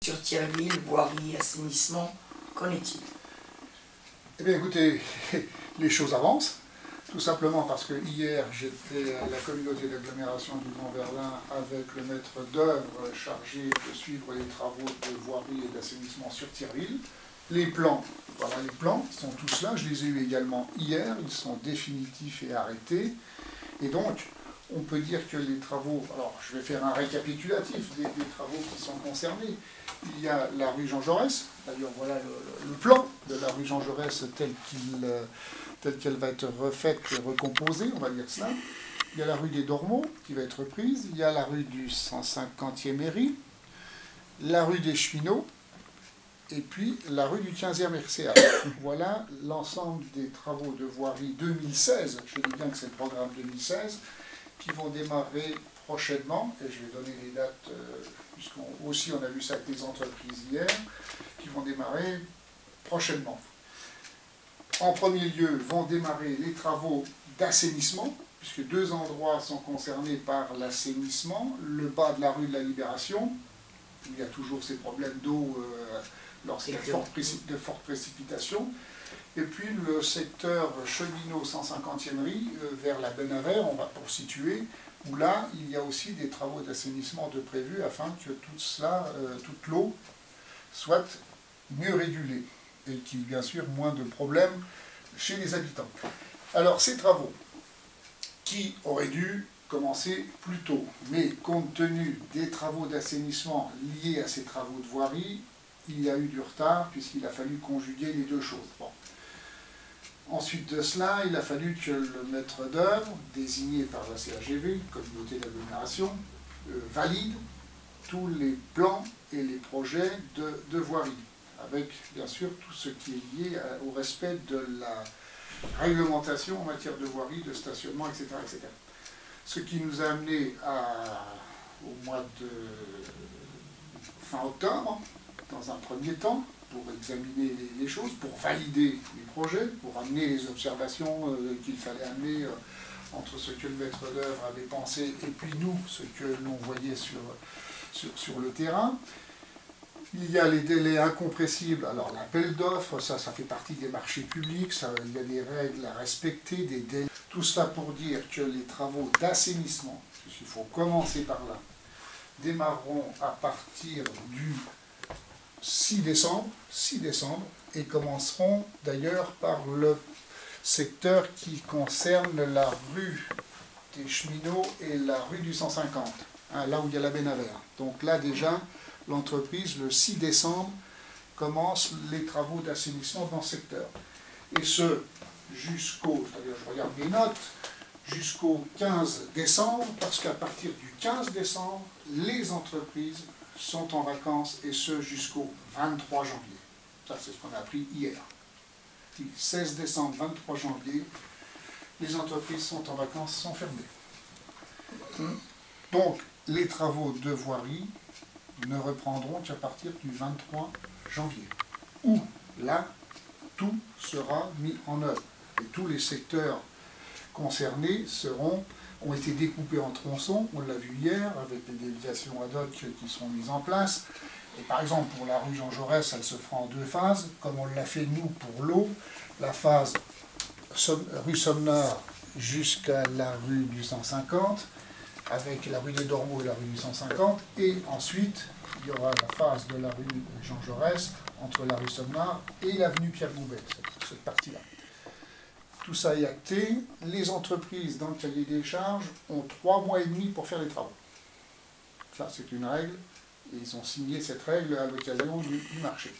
sur Thierville, voirie, assainissement, qu'en est-il? Eh bien écoutez, les choses avancent, tout simplement parce que hier j'étais à la communauté d'agglomération du Grand Berlin avec le maître d'œuvre chargé de suivre les travaux de voirie et d'assainissement sur Thierville. Les plans, voilà les plans, ils sont tous là, je les ai eus également hier, ils sont définitifs et arrêtés. Et donc, on peut dire que les travaux, alors je vais faire un récapitulatif des travaux qui sont concernés. Il y a la rue Jean Jaurès, d'ailleurs voilà le plan de la rue Jean Jaurès telle qu'elle va être refaite et recomposée, on va dire cela. Il y a la rue des Dormeaux qui va être reprise, il y a la rue du 150e mairie, la rue des Cheminots, et puis la rue du 15e RCA. Voilà l'ensemble des travaux de voirie 2016, je dis bien que c'est le programme 2016, qui vont démarrer prochainement, et je vais donner les dates, puisqu'on aussi on a vu ça avec les entreprises hier, qui vont démarrer prochainement. En premier lieu, vont démarrer les travaux d'assainissement, puisque deux endroits sont concernés par l'assainissement, le bas de la rue de la Libération, où il y a toujours ces problèmes d'eau lorsqu'il y a de fortes précipitations, et puis le secteur cheminot 150e rue vers la Benavère, on va pour situer, où là il y a aussi des travaux d'assainissement de prévus afin que tout cela, toute l'eau soit mieux régulée et qu'il y ait bien sûr moins de problèmes chez les habitants. Alors ces travaux qui auraient dû commencer plus tôt, mais compte tenu des travaux d'assainissement liés à ces travaux de voirie, il y a eu du retard puisqu'il a fallu conjuguer les deux choses. Bon. Ensuite de cela, il a fallu que le maître d'œuvre, désigné par la CAGV, communauté d'agglomération, valide tous les plans et les projets de voirie, avec bien sûr tout ce qui est lié au respect de la réglementation en matière de voirie, de stationnement, etc. etc. Ce qui nous a amené au mois de fin octobre, dans un premier temps, pour examiner les choses, pour valider les projets, pour amener les observations qu'il fallait amener entre ce que le maître d'œuvre avait pensé et puis nous, ce que l'on voyait sur le terrain. Il y a les délais incompressibles. Alors l'appel d'offres, ça fait partie des marchés publics, il y a des règles à respecter, des délais. Tout cela pour dire que les travaux d'assainissement, puisqu'il faut commencer par là, démarreront à partir du 6 décembre, et commenceront d'ailleurs par le secteur qui concerne la rue des Cheminots et la rue du 150, hein, là où il y a la Benavère. Donc là déjà, l'entreprise, le 6 décembre, commence les travaux d'assainissement dans ce secteur. Et ce, jusqu'au, c'est-à-dire je regarde mes notes, jusqu'au 15 décembre, parce qu'à partir du 15 décembre, les entreprises sont en vacances, et ce jusqu'au 23 janvier. Ça, c'est ce qu'on a appris hier. 16 décembre, 23 janvier, les entreprises sont en vacances, sont fermées. Donc, les travaux de voirie ne reprendront qu'à partir du 23 janvier, où, là, tout sera mis en œuvre. Et tous les secteurs concernés ont été découpés en tronçons, on l'a vu hier, avec les déviations ad hoc qui seront mises en place. Et par exemple, pour la rue Jean Jaurès, elle se fera en deux phases, comme on l'a fait nous pour l'eau. La phase rue Somnard jusqu'à la rue du 150, avec la rue des Dormeaux et la rue du 150, et ensuite, il y aura la phase de la rue Jean Jaurès, entre la rue Somnard et l'avenue Pierre-Goubet, cette partie-là. Tout ça est acté. Les entreprises, dans le cahier des charges, ont 3 mois et demi pour faire les travaux. Ça, c'est une règle, et ils ont signé cette règle à l'occasion du marché.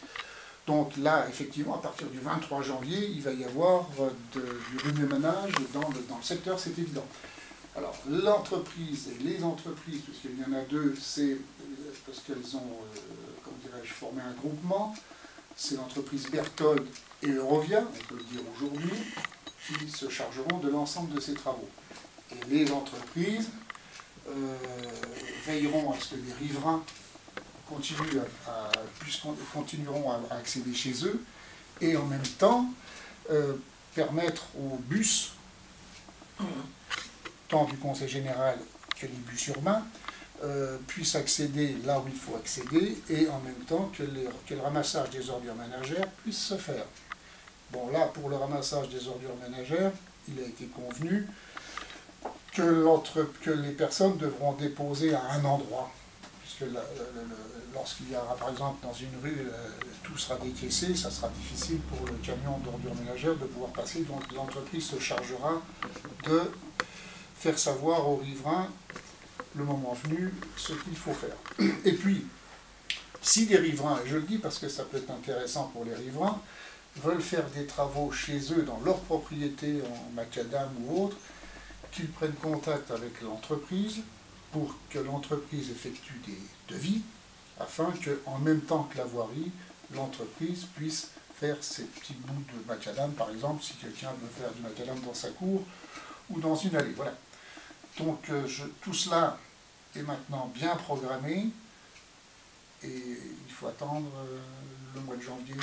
Donc là, effectivement, à partir du 23 janvier, il va y avoir du remue-ménage dans le secteur, c'est évident. Alors, l'entreprise et les entreprises, puisqu'il y en a deux, c'est parce qu'elles ont, comment dirais-je, formé un groupement, c'est l'entreprise Berthold et Eurovia, on peut le dire aujourd'hui, qui se chargeront de l'ensemble de ces travaux. Et les entreprises veilleront à ce que les riverains continueront à accéder chez eux, et en même temps permettre aux bus, tant du Conseil général que les bus urbains, puissent accéder là où il faut accéder, et en même temps que le ramassage des ordures ménagères puisse se faire. Bon, là, pour le ramassage des ordures ménagères, il a été convenu que les personnes devront déposer à un endroit, puisque lorsqu'il y aura, par exemple, dans une rue, tout sera décaissé, ça sera difficile pour le camion d'ordures ménagères de pouvoir passer, donc l'entreprise se chargera de faire savoir aux riverains, le moment venu, ce qu'il faut faire. Et puis, si des riverains, et je le dis parce que ça peut être intéressant pour les riverains, veulent faire des travaux chez eux, dans leur propriété, en macadam ou autre, qu'ils prennent contact avec l'entreprise pour que l'entreprise effectue des devis, afin qu'en même temps que la voirie, l'entreprise puisse faire ces petits bouts de macadam, par exemple, si quelqu'un veut faire du macadam dans sa cour ou dans une allée. Voilà. Donc tout cela est maintenant bien programmé, et il faut attendre le mois de janvier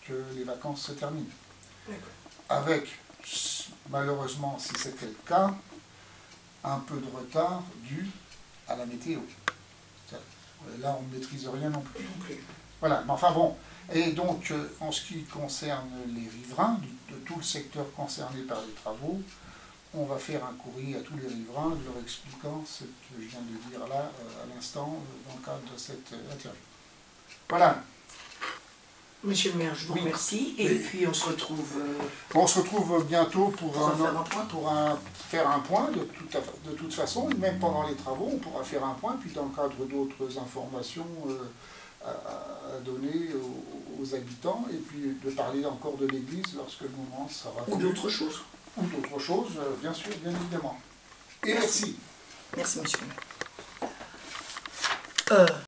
que les vacances se terminent. Avec, malheureusement, si c'était le cas, un peu de retard dû à la météo. Là, on ne maîtrise rien non plus. Voilà, mais enfin bon. Et donc, en ce qui concerne les riverains, de tout le secteur concerné par les travaux, on va faire un courrier à tous les riverains leur expliquant ce que je viens de dire là, à l'instant, dans le cadre de cette interview. Voilà. Monsieur le maire, je vous remercie, et puis on se retrouve... On se retrouve bientôt pour faire un point. de toute façon, même pendant les travaux, on pourra faire un point, puis dans le cadre d'autres informations à donner aux habitants, et puis de parler encore de l'église lorsque le moment sera venu. Ou d'autres choses. Ou d'autres choses, bien sûr, bien évidemment. Et merci. Merci, monsieur le maire.